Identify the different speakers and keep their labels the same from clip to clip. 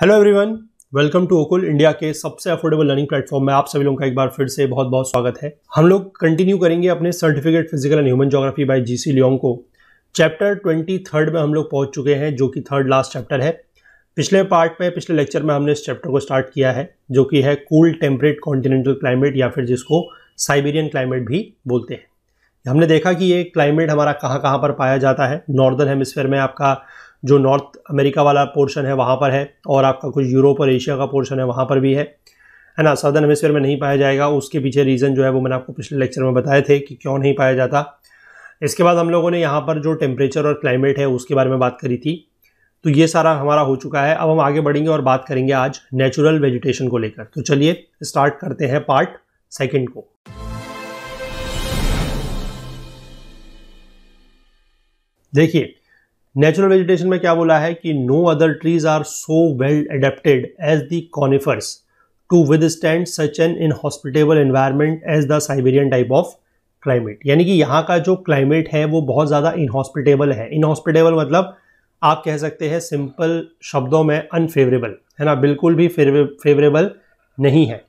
Speaker 1: Hello everyone, welcome to ओकुल, India के सबसे अफोर्डेबल लर्निंग प्लेटफॉर्म में आप सभी लोगों का एक बार फिर से बहुत बहुत स्वागत है। हम लोग कंटिन्यू करेंगे अपने certificate physical and human geography bye GC Leong को। चैप्टर 23 में हम लोग पहुंच चुके हैं, जो कि थर्ड लास्ट चैप्टर है। पिछले लेक्चर में हमने इस चैप्टर को स्टार्ट किया है, जो कि है कूल टेम्परेट कॉन्टिनेंटल क्लाइमेट, या फिर जिसको साइबेरियन क्लाइमेट भी बोलते हैं। हमने देखा कि ये क्लाइमेट हमारा कहाँ कहाँ पर पाया जाता है। नॉर्दर्न हेमिस्फीयर में आपका जो नॉर्थ अमेरिका वाला पोर्शन है वहाँ पर है, और आपका कुछ यूरोप और एशिया का पोर्शन है वहाँ पर भी है ना। सदर्न हेमिस्फीयर में नहीं पाया जाएगा। उसके पीछे रीज़न जो है वो मैंने आपको पिछले लेक्चर में बताए थे कि क्यों नहीं पाया जाता। इसके बाद हम लोगों ने यहाँ पर जो टेम्परेचर और क्लाइमेट है उसके बारे में बात करी थी। तो ये सारा हमारा हो चुका है। अब हम आगे बढ़ेंगे और बात करेंगे आज नेचुरल वेजिटेशन को लेकर। तो चलिए स्टार्ट करते हैं पार्ट सेकेंड को। देखिए, नेचुरल वेजिटेशन में क्या बोला है कि no other trees are so well adapted as the conifers to withstand such an inhospitable environment as the Siberian type of climate. यानी कि यहाँ का जो क्लाइमेट है वो बहुत ज़्यादा इनहॉस्पिटेबल है। इनहॉस्पिटेबल मतलब आप कह सकते हैं सिंपल शब्दों में अनफेवरेबल, है ना, बिल्कुल भी फेवरेबल नहीं है।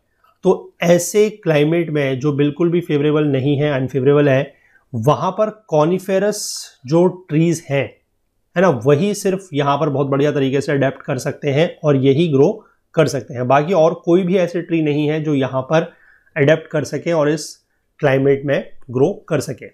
Speaker 1: तो ऐसे क्लाइमेट में जो बिल्कुल भी फेवरेबल नहीं है, अनफेवरेबल है, वहाँ पर कॉनिफेरस जो ट्रीज हैं, है ना, वही सिर्फ यहाँ पर बहुत बढ़िया तरीके से अडेप्ट कर सकते हैं और यही ग्रो कर सकते हैं। बाकी और कोई भी ऐसे ट्री नहीं है जो यहाँ पर अडेप्ट कर सके और इस क्लाइमेट में ग्रो कर सके।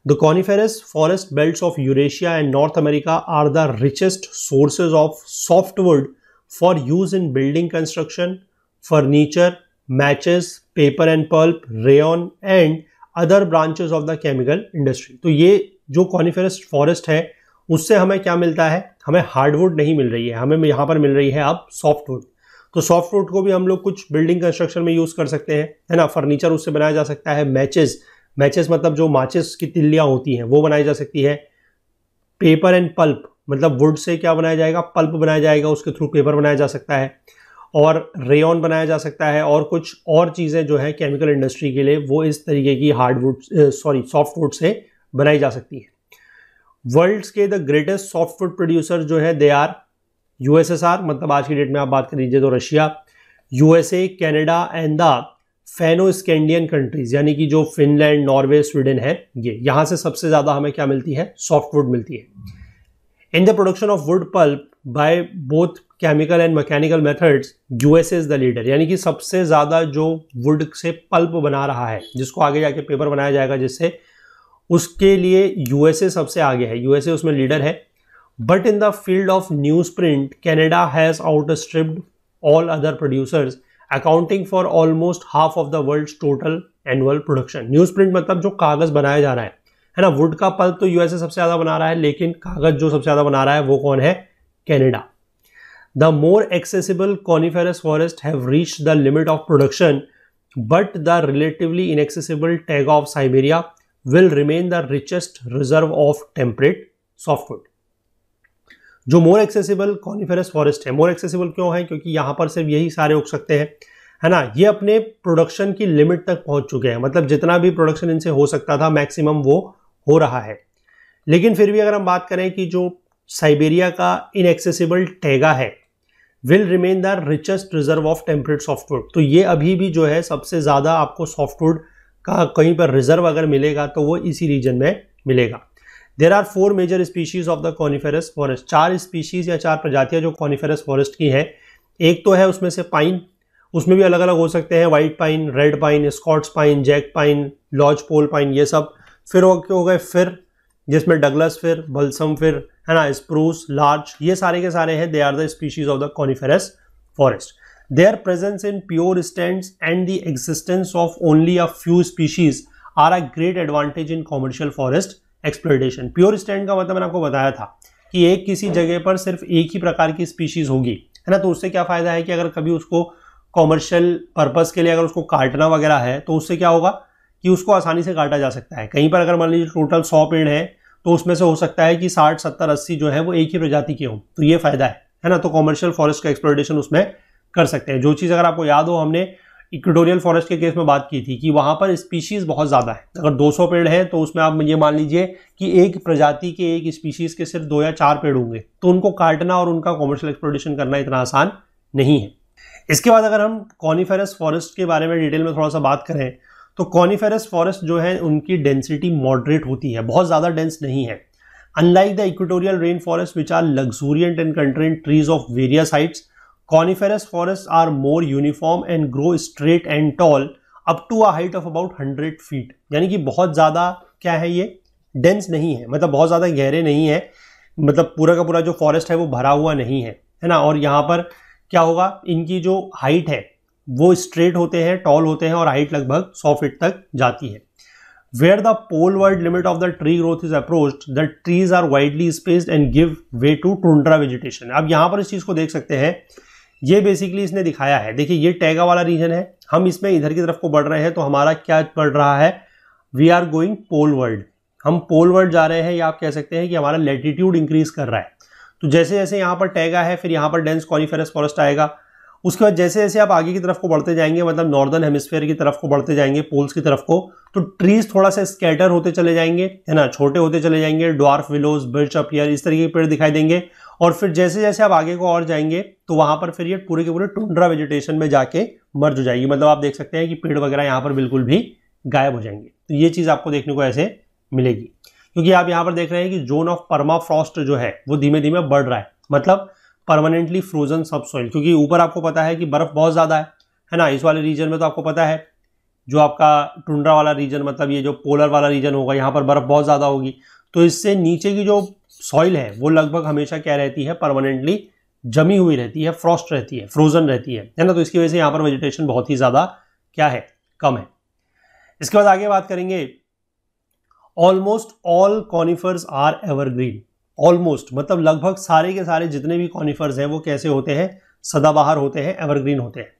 Speaker 1: The coniferous forest belts of Eurasia and North America are the richest sources of softwood for use in building construction, furniture, matches, paper and pulp, rayon and other branches of the chemical industry. तो ये जो coniferous forest है उससे हमें क्या मिलता है? हमें हार्डवुड नहीं मिल रही है, हमें यहाँ पर मिल रही है अब सॉफ्टवुड। तो सॉफ्टवुड को भी हम लोग कुछ बिल्डिंग कंस्ट्रक्शन में यूज़ कर सकते हैं, है ना। फर्नीचर उससे बनाया जा सकता है। मैचेस मतलब जो माचिस की तिल्लियाँ होती हैं वो बनाई जा सकती है। पेपर एंड पल्प मतलब वुड से क्या बनाया जाएगा? पल्प बनाया जाएगा, उसके थ्रू पेपर बनाया जा सकता है। और रेयन बनाया जा सकता है, और कुछ और चीज़ें जो है केमिकल इंडस्ट्री के लिए वो इस तरीके की सॉफ्टवुड से बनाई जा सकती है। वर्ल्ड्स के द ग्रेटेस्ट सॉफ्टवुड प्रोड्यूसर जो है दे आर यूएसएसआर, मतलब आज की डेट में आप बात कर लीजिए तो Russia, USA, Canada and the फेनो स्कैंडियन कंट्रीज, यानी कि जो फिनलैंड, नॉर्वे, स्वीडन है, ये यहाँ से सबसे ज़्यादा हमें क्या मिलती है? सॉफ्टवुड मिलती है। In the production of wood pulp by both chemical and mechanical methods USA is the leader, यानी कि सबसे ज़्यादा जो वुड से पल्प बना रहा है, जिसको आगे जाके पेपर बनाया जाएगा जिससे, उसके लिए यूएसए सबसे आगे है, यूएसए उसमें लीडर है। But in the field of newsprint Canada has outstripped all other producers, accounting for almost half of the world's total annual production. Newsprint मतलब जो कागज बनाया जा रहा है ना। वुड का पल्प तो यूएसए सबसे ज्यादा बना रहा है, लेकिन कागज जो सबसे ज्यादा बना रहा है वो कौन है? Canada. The more accessible coniferous forest have reached the limit of production, but the relatively inaccessible taiga of Siberia will remain the richest reserve of temperate softwood। जो मोर एक्सेसिबल कॉनिफेरस फॉरेस्ट है, more accessible क्यों है? क्योंकि यहाँ पर सिर्फ यही सारे उग सकते हैं, है ना। ये अपने प्रोडक्शन की लिमिट तक पहुंच चुके हैं, मतलब जितना भी प्रोडक्शन इनसे हो सकता था मैक्सिमम वो हो रहा है। लेकिन फिर भी अगर हम बात करें कि जो साइबेरिया का इनएक्सेसिबल टैगा है, will remain the richest reserve of temperate softwood, तो ये अभी भी जो है सबसे ज़्यादा आपको सॉफ्टवुड का कहीं पर रिजर्व अगर मिलेगा तो वो इसी रीजन में मिलेगा। There are 4 major species of the coniferous forest. 4 species या 4 प्रजातियां जो कॉनिफेरस फॉरेस्ट की हैं। एक तो है उसमें से पाइन, उसमें भी अलग अलग हो सकते हैं, white pine, red pine, Scots pine, jack pine, lodgepole pine, ये सब। फिर हो गए फिर, जिसमें डगलस फिर, बल्सम फिर, है ना, स्प्रूस, लार्च, ये सारे के सारे हैं। They are the species of the coniferous forest. Their presence in pure stands and the existence of only a few species are a great advantage in commercial forest exploitation। Pure stand का मतलब मैंने आपको बताया था कि एक किसी जगह पर सिर्फ एक ही प्रकार की स्पीशीज होगी, है ना। तो उससे क्या फायदा है कि अगर कभी उसको कॉमर्शियल पर्पस के लिए अगर उसको काटना वगैरह है तो उससे क्या होगा कि उसको आसानी से काटा जा सकता है। कहीं पर अगर मान लीजिए टोटल 100 पेड़ है तो उसमें से हो सकता है कि 60, 70, 80 जो है वो एक ही प्रजाति के हों, तो ये फायदा है ना। तो कॉमर्शियल फॉरेस्ट का एक्सप्लोइटेशन उसमें कर सकते हैं। जो चीज़ अगर आपको याद हो, हमने इक्वेटोरियल फॉरेस्ट के केस में बात की थी कि वहाँ पर स्पीशीज़ बहुत ज़्यादा है। अगर 200 पेड़ हैं तो उसमें आप ये मान लीजिए कि एक प्रजाति के, एक स्पीशीज़ के सिर्फ 2 या 4 पेड़ होंगे, तो उनको काटना और उनका कॉमर्शियल एक्सप्लोइटेशन करना इतना आसान नहीं है। इसके बाद अगर हम कॉनिफेरस फॉरेस्ट के बारे में डिटेल में थोड़ा सा बात करें तो कॉनिफेरस फॉरेस्ट जो है उनकी डेंसिटी मॉडरेट होती है, बहुत ज़्यादा डेंस नहीं है। Unlike the equatorial rain forest which are luxuriant and contain trees of various heights, coniferous forest are more uniform and grow straight and tall up to a height of about 100 feet. यानी कि बहुत ज़्यादा क्या है, ये dense नहीं है, मतलब बहुत ज़्यादा गहरे नहीं है, मतलब पूरा का पूरा जो फॉरेस्ट है वो भरा हुआ नहीं है ना। और यहाँ पर क्या होगा, इनकी जो हाइट है वो स्ट्रेट होते हैं, टॉल होते हैं और हाइट लगभग 100 फीट तक जाती है। Where the poleward limit of the tree growth is approached the trees are widely spaced and give way to tundra vegetation. अब यहाँ पर इस चीज़ को देख सकते हैं, ये बेसिकली इसने दिखाया है। देखिए ये टैगा वाला रीजन है, हम इसमें इधर की तरफ को बढ़ रहे हैं तो हमारा क्या बढ़ रहा है, वी आर गोइंग पोलवर्ड, हम पोलवर्ड जा रहे हैं, या आप कह सकते हैं कि हमारा लैटिट्यूड इंक्रीज कर रहा है। तो जैसे जैसे यहाँ पर टैगा है फिर यहाँ पर डेंस कॉनिफेरस फॉरेस्ट आएगा। उसके बाद जैसे जैसे आप आगे की तरफ को बढ़ते जाएंगे, मतलब नॉर्दर्न हेमिस्फीयर की तरफ को बढ़ते जाएंगे, पोल्स की तरफ को, तो ट्रीज थोड़ा सा स्कैटर होते चले जाएंगे, है ना, छोटे होते चले जाएंगे, ड्वार्फ विलोज, बर्च अपियर, इस तरीके के पेड़ दिखाई देंगे। और फिर जैसे जैसे आप आगे को और जाएंगे तो वहां पर फिर ये पूरे के पूरे टुंड्रा वेजिटेशन में जाके मर्ज हो जाएगी। मतलब आप देख सकते हैं कि पेड़ वगैरह यहाँ पर बिल्कुल भी गायब हो जाएंगे। तो ये चीज आपको देखने को ऐसे मिलेगी, क्योंकि आप यहाँ पर देख रहे हैं कि जोन ऑफ परमाफ्रॉस्ट जो है वो धीमे धीमे बढ़ रहा है, मतलब परमानेंटली फ्रोजन सबसॉइल, क्योंकि ऊपर आपको पता है कि बर्फ बहुत ज्यादा है ना। इस वाले रीजन में तो आपको पता है जो आपका टुंड्रा वाला रीजन, मतलब ये जो पोलर वाला रीजन होगा, यहाँ पर बर्फ बहुत ज्यादा होगी, तो इससे नीचे की जो सॉइल है वो लगभग हमेशा क्या रहती है, परमानेंटली जमी हुई रहती है, फ्रॉस्ट रहती है, फ्रोजन रहती है ना। तो इसकी वजह से यहाँ पर वेजिटेशन बहुत ही ज्यादा क्या है, कम है। इसके बाद आगे बात करेंगे, almost all conifers are evergreen. Almost मतलब लगभग सारे के सारे जितने भी कॉनिफर्स हैं वो कैसे होते हैं, सदाबहार होते हैं, एवरग्रीन होते हैं।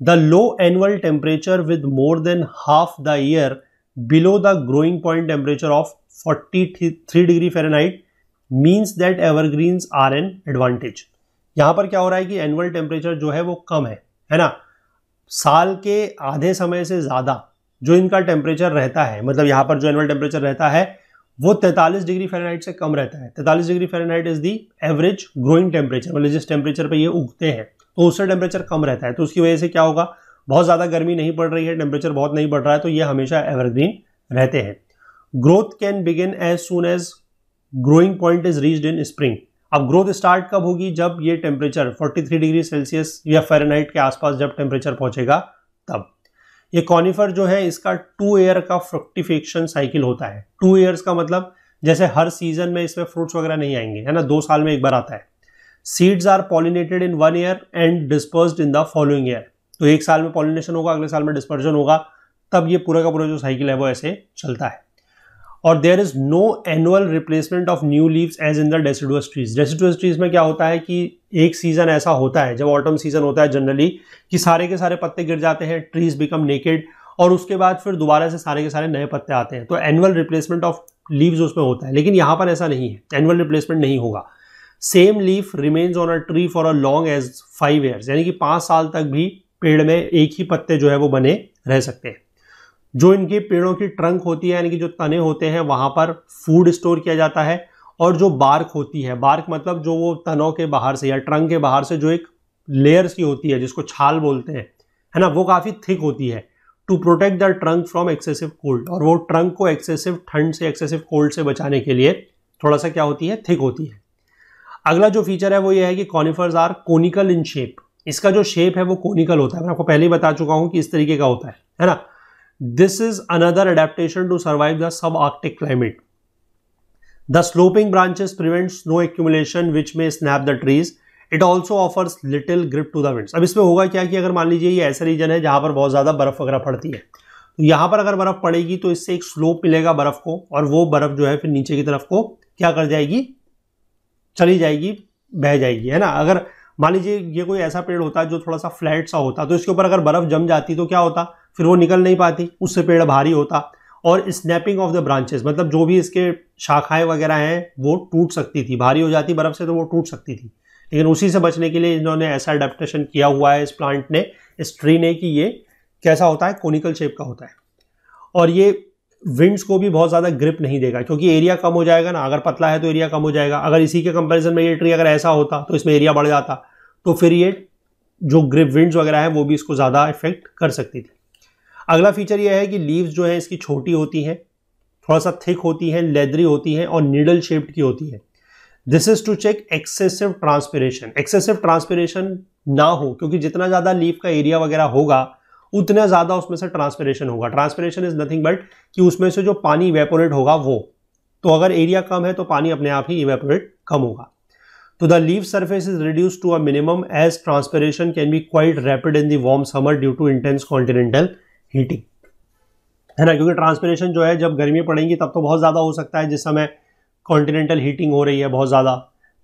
Speaker 1: The low annual temperature with more than half the year below the growing point temperature of 43 degree Fahrenheit means that evergreens are an advantage. यहाँ पर क्या हो रहा है कि एनुअल टेम्परेचर जो है वो कम है ना, साल के आधे समय से ज़्यादा जो इनका टेम्परेचर रहता है, मतलब यहाँ पर जो एनुअल टेम्परेचर रहता है वो 43 डिग्री फ़ारेनहाइट से कम रहता है। 43 degree Fahrenheit is the average growing temperature, मतलब जिस टेम्परेचर पे ये उगते हैं तो उससे टेम्परेचर कम रहता है। तो उसकी वजह से क्या होगा, बहुत ज़्यादा गर्मी नहीं पड़ रही है, टेम्परेचर बहुत नहीं बढ़ रहा है, तो ये हमेशा एवरग्रीन रहते हैं। Growth can begin as soon as growing point is reached in spring. अब ग्रोथ स्टार्ट कब होगी, जब ये टेम्परेचर 43 डिग्री सेल्सियस या फ़ारेनहाइट के आसपास जब टेम्परेचर पहुंचेगा तब। ये कॉनिफर जो है इसका 2 ईयर का फ्रुक्टिफिकेशन साइकिल होता है। 2 ईयर्स का मतलब जैसे हर सीजन में इसमें फ्रूट्स वगैरह नहीं आएंगे, है ना, 2 साल में एक बार आता है। Seeds are pollinated in 1 year and dispersed in the following year. तो एक साल में पॉलिनेशन होगा, अगले साल में डिस्पर्जन होगा, तब ये पूरा का पूरा जो साइकिल है वो ऐसे चलता है। और there is no annual replacement of new leaves as in the deciduous trees. Deciduous trees में क्या होता है कि एक सीजन ऐसा होता है जब ऑटम सीजन होता है जनरली, कि सारे के सारे पत्ते गिर जाते हैं, ट्रीज बिकम नेकेड, और उसके बाद फिर दोबारा से सारे के सारे नए पत्ते आते हैं। तो एनुअल रिप्लेसमेंट ऑफ लीव्स उसमें होता है, लेकिन यहाँ पर ऐसा नहीं है, एनुअल रिप्लेसमेंट नहीं होगा। Same leaf remains on a tree for a long as 5 years, यानी कि 5 साल तक भी पेड़ में एक ही पत्ते जो है वो बने रह सकते हैं। जो इनके पेड़ों की ट्रंक होती है, यानी कि जो तने होते हैं, वहां पर फूड स्टोर किया जाता है। और जो बार्क होती है, बार्क मतलब जो वो तनों के बाहर से या ट्रंक के बाहर से जो एक लेयर्स की होती है जिसको छाल बोलते हैं, है ना, वो काफी थिक होती है to protect the trunk from excessive cold. और वो ट्रंक को एक्सेसिव ठंड से, एक्सेसिव कोल्ड से बचाने के लिए थोड़ा सा क्या होती है, थिक होती है। अगला जो फीचर है वो ये है कि conifers are conical in shape. इसका जो शेप है वो कोनिकल होता है, मैं आपको पहले ही बता चुका हूं कि इस तरीके का होता है ना। This is another adaptation to survive the subarctic climate. The sloping branches prevent snow accumulation which may snap the trees. It also offers little grip to the winds. अब इसमें होगा क्या कि अगर मान लीजिए ये ऐसा रीजन है जहां पर बहुत ज्यादा बर्फ वगैरह पड़ती है, तो यहां पर अगर बर्फ पड़ेगी तो इससे एक स्लोप मिलेगा बर्फ को, और वो बर्फ जो है फिर नीचे की तरफ को क्या कर जाएगी, चली जाएगी, बह जाएगी, है ना। अगर मान लीजिए ये कोई ऐसा पेड़ होता है जो थोड़ा सा फ्लैट सा होता, तो इसके ऊपर अगर बर्फ जम जाती तो क्या होता, फिर वो निकल नहीं पाती, उससे पेड़ भारी होता, और स्नैपिंग ऑफ द ब्रांचेस, मतलब जो भी इसके शाखाएं वगैरह हैं वो टूट सकती थी, भारी हो जाती बर्फ से तो वो टूट सकती थी। लेकिन उसी से बचने के लिए इन्होंने ऐसा अडेप्टेशन किया हुआ है इस प्लांट ने, इस ट्री ने, कि ये कैसा होता है, कोनिकल शेप का होता है। और ये विंड्स को भी बहुत ज़्यादा ग्रिप नहीं देगा, क्योंकि एरिया कम हो जाएगा ना, अगर पतला है तो एरिया कम हो जाएगा। अगर इसी के कंपैरिजन में ये ट्री अगर ऐसा होता तो इसमें एरिया बढ़ जाता, तो फिर ये जो ग्रिप विंड्स वगैरह है वो भी इसको ज़्यादा इफेक्ट कर सकती थी। अगला फीचर ये है कि लीव्स जो है इसकी छोटी होती हैं, थोड़ा सा थिक होती है, लेदरी होती है और नीडल शेप्ड की होती है। This is to check excessive transpiration. Excessive transpiration ना हो, क्योंकि जितना ज़्यादा लीफ का एरिया वगैरह होगा उतना ज़्यादा उसमें से ट्रांसपिरेशन होगा। ट्रांसपिरेशन इज नथिंग बट कि उसमें से जो पानी इवेपोरेट होगा वो, तो अगर एरिया कम है तो पानी अपने आप ही इवेपोरेट कम होगा। तो the leaf surface is reduce to a minimum as transpiration can be quite rapid in the warm summer due to intense continental heating, है ना, क्योंकि ट्रांसपिरेशन जो है जब गर्मी पड़ेंगी तब तो बहुत ज़्यादा हो सकता है, जिस समय कॉन्टिनेंटल हीटिंग हो रही है बहुत ज़्यादा।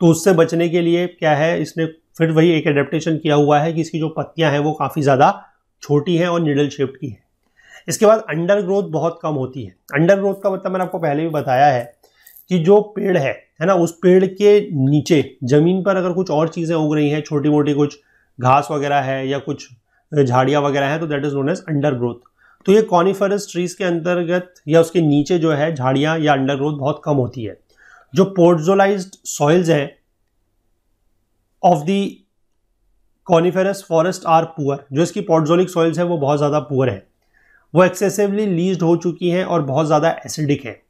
Speaker 1: तो उससे बचने के लिए क्या है, इसने फिर वही एक एडेप्टेशन किया हुआ है कि इसकी जो पत्तियां हैं वो काफ़ी ज़्यादा छोटी हैं और निडल शेप्ड की है। इसके बाद अंडर ग्रोथ बहुत कम होती है। अंडर ग्रोथ का मतलब मैंने आपको पहले भी बताया है कि जो पेड़ है ना, उस पेड़ के नीचे जमीन पर अगर कुछ और चीज़ें उग रही हैं, छोटी मोटी कुछ घास वगैरह है या कुछ झाड़ियाँ वगैरह हैं, तो that is known as under growth. तो ये कॉनिफरस ट्रीज के अंतर्गत या उसके नीचे जो है झाड़ियाँ या अंडर ग्रोथ बहुत कम होती है। जो पोर्टजोलाइज्ड सॉइल्स हैं of the coniferous forest are poor, जो इसकी पोर्टजोलिक सॉइल्स है वो बहुत ज़्यादा पुअर है, वो एक्सेसिवली लीज्ड हो चुकी हैं और बहुत ज़्यादा एसिडिक है।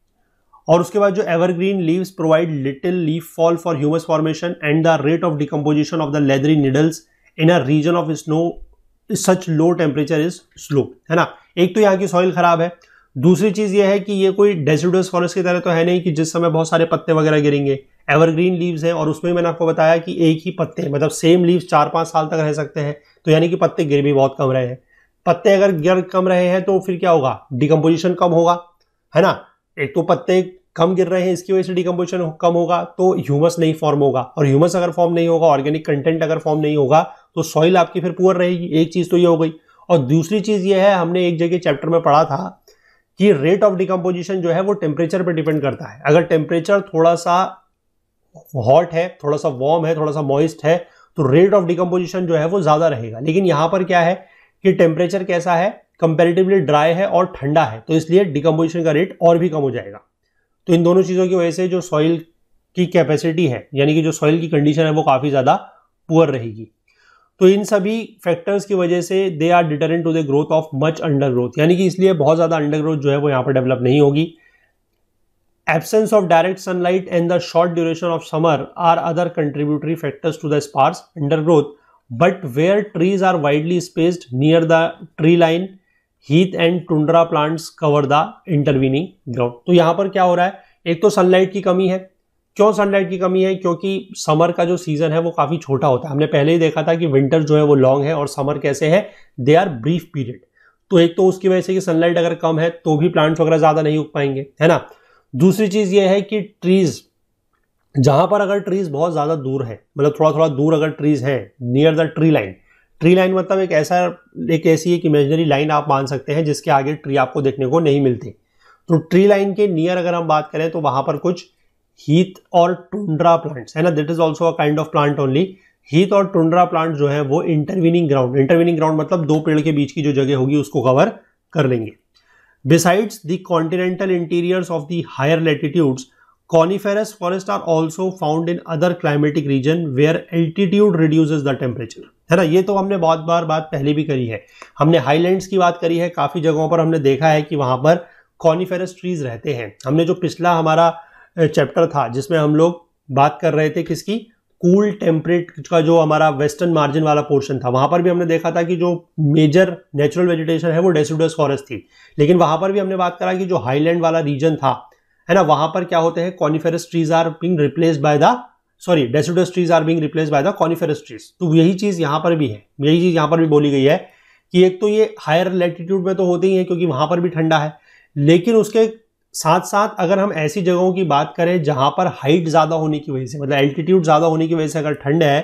Speaker 1: और उसके बाद जो evergreen leaves provide little leaf fall for humus formation and the rate of decomposition of the leathery needles in a region of snow such low temperature is slow, है ना। एक तो यहाँ की सॉइल खराब है, दूसरी चीज ये है कि ये कोई डेसिडुअस फॉरेस्ट की तरह तो है नहीं कि जिस समय बहुत सारे पत्ते वगैरह गिरेंगे। एवरग्रीन लीव्स हैं और उसमें मैंने आपको बताया कि एक ही पत्ते, मतलब सेम लीव्स 4-5 साल तक रह सकते हैं, तो यानी कि पत्ते गिर भी बहुत कम रहे हैं। पत्ते अगर गिर कम रहे हैं तो फिर क्या होगा, डिकम्पोजिशन कम होगा, है ना। एक तो पत्ते कम गिर रहे हैं, इसकी वजह से डिकम्पोजिशन कम होगा, तो ह्यूमस नहीं फॉर्म होगा, और ह्यूमस अगर फॉर्म नहीं होगा, ऑर्गेनिक कंटेंट अगर फॉर्म नहीं होगा, तो सॉइल आपकी फिर पुअर रहेगी। एक चीज तो ये हो गई। और दूसरी चीज ये है, हमने एक जगह चैप्टर में पढ़ा था कि रेट ऑफ डिकम्पोजिशन जो है वो टेम्परेचर पर डिपेंड करता है। अगर टेम्परेचर थोड़ा सा हॉट है, थोड़ा सा वार्म है, थोड़ा सा मॉइस्ट है, तो रेट ऑफ डिकम्पोजिशन जो है वो ज्यादा रहेगा। लेकिन यहां पर क्या है कि टेम्परेचर कैसा है, कंपैरेटिवली ड्राई है और ठंडा है, तो इसलिए डिकम्पोजिशन का रेट और भी कम हो जाएगा। तो इन दोनों चीजों की वजह से जो सॉइल की कैपेसिटी है, यानी कि जो सॉइल की कंडीशन है, वो काफी ज्यादा पुअर रहेगी। तो इन सभी फैक्टर्स की वजह से they are deterrent to the growth of much under growth, यानी कि इसलिए बहुत ज्यादा अंडर ग्रोथ जो है वो यहाँ पर डेवलप नहीं होगी। Absence of direct sunlight and the short duration of summer are other contributory factors to the sparse under growth, but where trees are widely spaced near the tree line, heath and tundra plants cover the intervening ground. तो यहाँ पर क्या हो रहा है, एक तो sunlight की कमी है। क्यों सनलाइट की कमी है, क्योंकि समर का जो सीजन है वो काफी छोटा होता है। हमने पहले ही देखा था कि विंटर जो है वो लॉन्ग है और समर कैसे है, दे आर ब्रीफ पीरियड। तो एक तो उसकी वजह से कि सनलाइट अगर कम है तो भी प्लांट्स वगैरह ज्यादा नहीं उग पाएंगे, है ना। दूसरी चीज ये है कि ट्रीज, जहां पर अगर ट्रीज बहुत ज्यादा दूर है, मतलब थोड़ा थोड़ा दूर अगर ट्रीज है near the tree line, tree line मतलब एक ऐसी एक इमेजिनरी लाइन आप मान सकते हैं जिसके आगे ट्री आपको देखने को नहीं मिलते। तो ट्री लाइन के नियर अगर हम बात करें तो वहां पर कुछ हीथ और टुंड्रा प्लांट्स है ना, that is also a kind of plant only. Heath और टुंड्रा प्लांट जो है वो इंटरवीनिंग ग्राउंड मतलब दो पेड़ के बीच की जो जगह होगी उसको कवर कर लेंगे। Besides the continental interiors of the higher latitudes, coniferous forests are also found in other climatic region where altitude reduces the temperature, है ना। ये तो हमने बहुत बार बात पहले भी करी है, हमने हाईलैंड्स की बात करी है, काफी जगहों पर हमने देखा है कि वहां पर कॉनिफेरस ट्रीज रहते हैं। हमने जो पिछला हमारा चैप्टर था जिसमें हम लोग बात कर रहे थे किसकी, कूल टेम्परेट का जो हमारा वेस्टर्न मार्जिन वाला पोर्शन था, वहां पर भी हमने देखा था कि जो मेजर नेचुरल वेजिटेशन है वो डेसिडुअस फॉरेस्ट थी। लेकिन वहां पर भी हमने बात करा कि जो हाईलैंड वाला रीजन था, है ना, वहां पर क्या होते हैं, coniferous trees are being replaced by the deciduous trees are being replaced by the coniferous trees. तो यही चीज यहां पर भी है, यही चीज यहां पर भी बोली गई है कि एक तो ये हायर लैटिट्यूड में तो होते ही है क्योंकि वहां पर भी ठंडा है, लेकिन उसके साथ साथ अगर हम ऐसी जगहों की बात करें जहां पर हाइट ज्यादा होने की वजह से, मतलब एल्टीट्यूड ज्यादा होने की वजह से अगर ठंड है,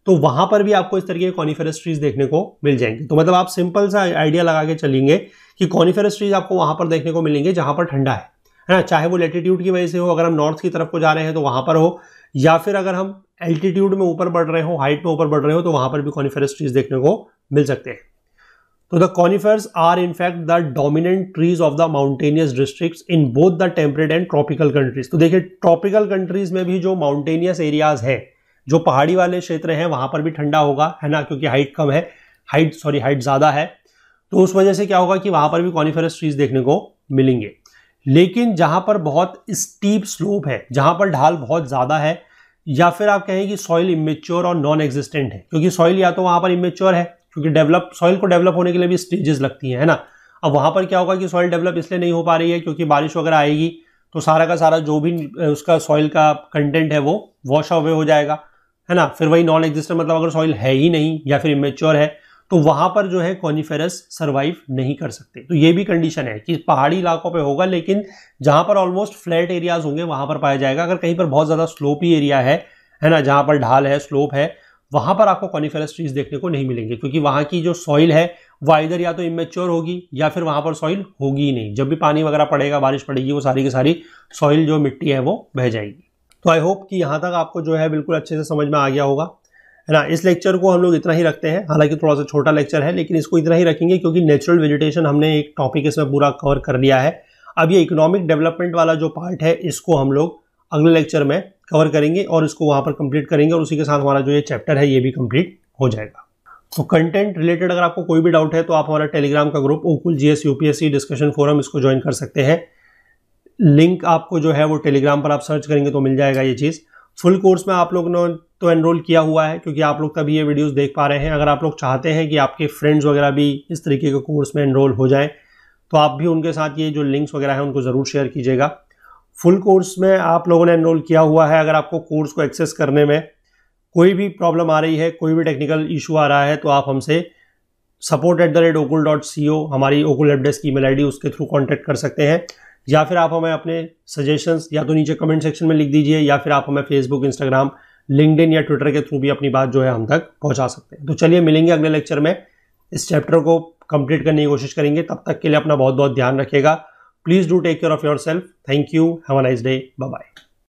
Speaker 1: तो वहां पर भी आपको इस तरीके के कॉनिफेरस ट्रीज देखने को मिल जाएंगे। तो मतलब आप सिंपल सा आइडिया लगा के चलेंगे कि कॉनिफेरस ट्रीज आपको वहां पर देखने को मिलेंगे जहां पर ठंडा है ना, चाहे वो लैटिट्यूड की वजह से हो, अगर हम नॉर्थ की तरफ को जा रहे हैं तो वहां पर हो, या फिर अगर हम एल्टीट्यूड में ऊपर बढ़ रहे हो, हाइट में ऊपर बढ़ रहे हो, तो वहां पर भी कॉनिफेरस ट्रीज देखने को मिल सकते हैं। तो the conifers are in fact the dominant trees of the mountainous districts in both the temperate and tropical countries. तो देखिए ट्रॉपिकल कंट्रीज में भी जो माउंटेनियस एरियाज है जो पहाड़ी वाले क्षेत्र हैं वहां पर भी ठंडा होगा, है ना, क्योंकि हाइट कम है, हाइट ज़्यादा है, तो उस वजह से क्या होगा कि वहां पर भी कॉनिफेरस ट्रीज देखने को मिलेंगे। लेकिन जहां पर बहुत स्टीप स्लोप है, जहां पर ढाल बहुत ज़्यादा है, या फिर आप कहें कि सॉइल इमेच्योर और नॉन एग्जिस्टेंट है, क्योंकि सॉइल या तो वहां पर इमेच्योर है, क्योंकि सॉइल को डेवलप होने के लिए भी स्टेजेस लगती हैं, है ना। अब वहां पर क्या होगा कि सॉइल डेवलप इसलिए नहीं हो पा रही है क्योंकि बारिश वगैरह आएगी तो सारा का सारा जो भी उसका सॉइल का कंटेंट है वो वॉश अवे हो जाएगा, है ना। फिर वही नॉन एग्जिस्टेंट मतलब अगर सॉइल है ही नहीं या फिर इमेच्योर है तो वहां पर जो है कॉनिफेरस सर्वाइव नहीं कर सकते। तो ये भी कंडीशन है कि पहाड़ी इलाकों पे होगा, लेकिन जहां पर ऑलमोस्ट फ्लैट एरियाज होंगे वहां पर पाया जाएगा। अगर कहीं पर बहुत ज्यादा स्लोपी एरिया है ना, जहां पर ढाल है, स्लोप है, वहां पर आपको कॉनिफेरस ट्रीज देखने को नहीं मिलेंगे, क्योंकि वहां की जो सॉइल है वो इधर या तो इमेच्योर होगी या फिर वहां पर सॉइल होगी ही नहीं। जब भी पानी वगैरह पड़ेगा, बारिश पड़ेगी, वो सारी की सारी सॉइल जो मिट्टी है वो बह जाएगी। तो आई होप कि यहाँ तक आपको जो है बिल्कुल अच्छे से समझ में आ गया होगा, है ना। इस लेक्चर को हम लोग इतना ही रखते हैं, हालांकि थोड़ा सा छोटा लेक्चर है, लेकिन इसको इतना ही रखेंगे क्योंकि नेचुरल वेजिटेशन हमने एक टॉपिक इसमें पूरा कवर कर लिया है। अब ये इकोनॉमिक डेवलपमेंट वाला जो पार्ट है इसको हम लोग अगले लेक्चर में कवर करेंगे और इसको वहां पर कंप्लीट करेंगे, और उसी के साथ हमारा जो ये चैप्टर है ये भी कंप्लीट हो जाएगा। तो कंटेंट रिलेटेड अगर आपको कोई भी डाउट है तो आप हमारा टेलीग्राम का group Okul GS UPSC discussion forum इसको ज्वाइन कर सकते हैं। लिंक आपको जो है वो टेलीग्राम पर आप सर्च करेंगे तो मिल जाएगा ये चीज़। फुल कोर्स में आप लोगों ने तो एनरोल किया हुआ है क्योंकि आप लोग तभी ये वीडियोस देख पा रहे हैं। अगर आप लोग चाहते हैं कि आपके फ्रेंड्स वगैरह भी इस तरीके के कोर्स में एनरोल हो जाएं तो आप भी उनके साथ ये जो लिंक्स वगैरह हैं उनको ज़रूर शेयर कीजिएगा। फुल कोर्स में आप लोगों ने एनरोल किया हुआ है, अगर आपको कोर्स को एक्सेस करने में कोई भी प्रॉब्लम आ रही है, कोई भी टेक्निकल इशू आ रहा है, तो आप हमसे support@okul.co हमारी ओकुल हेल्प डेस्क ईमेल आईडी उसके थ्रू कांटेक्ट कर सकते हैं, या फिर आप हमें अपने सजेशंस या तो नीचे कमेंट सेक्शन में लिख दीजिए, या फिर आप हमें फेसबुक, इंस्टाग्राम, लिंक्डइन या ट्विटर के थ्रू भी अपनी बात जो है हम तक पहुंचा सकते हैं। तो चलिए मिलेंगे अगले लेक्चर में, इस चैप्टर को कंप्लीट करने की कोशिश करेंगे। तब तक के लिए अपना बहुत बहुत ध्यान रखिएगा। Please do take care of your self. Thank you, have a nice day, bye bye.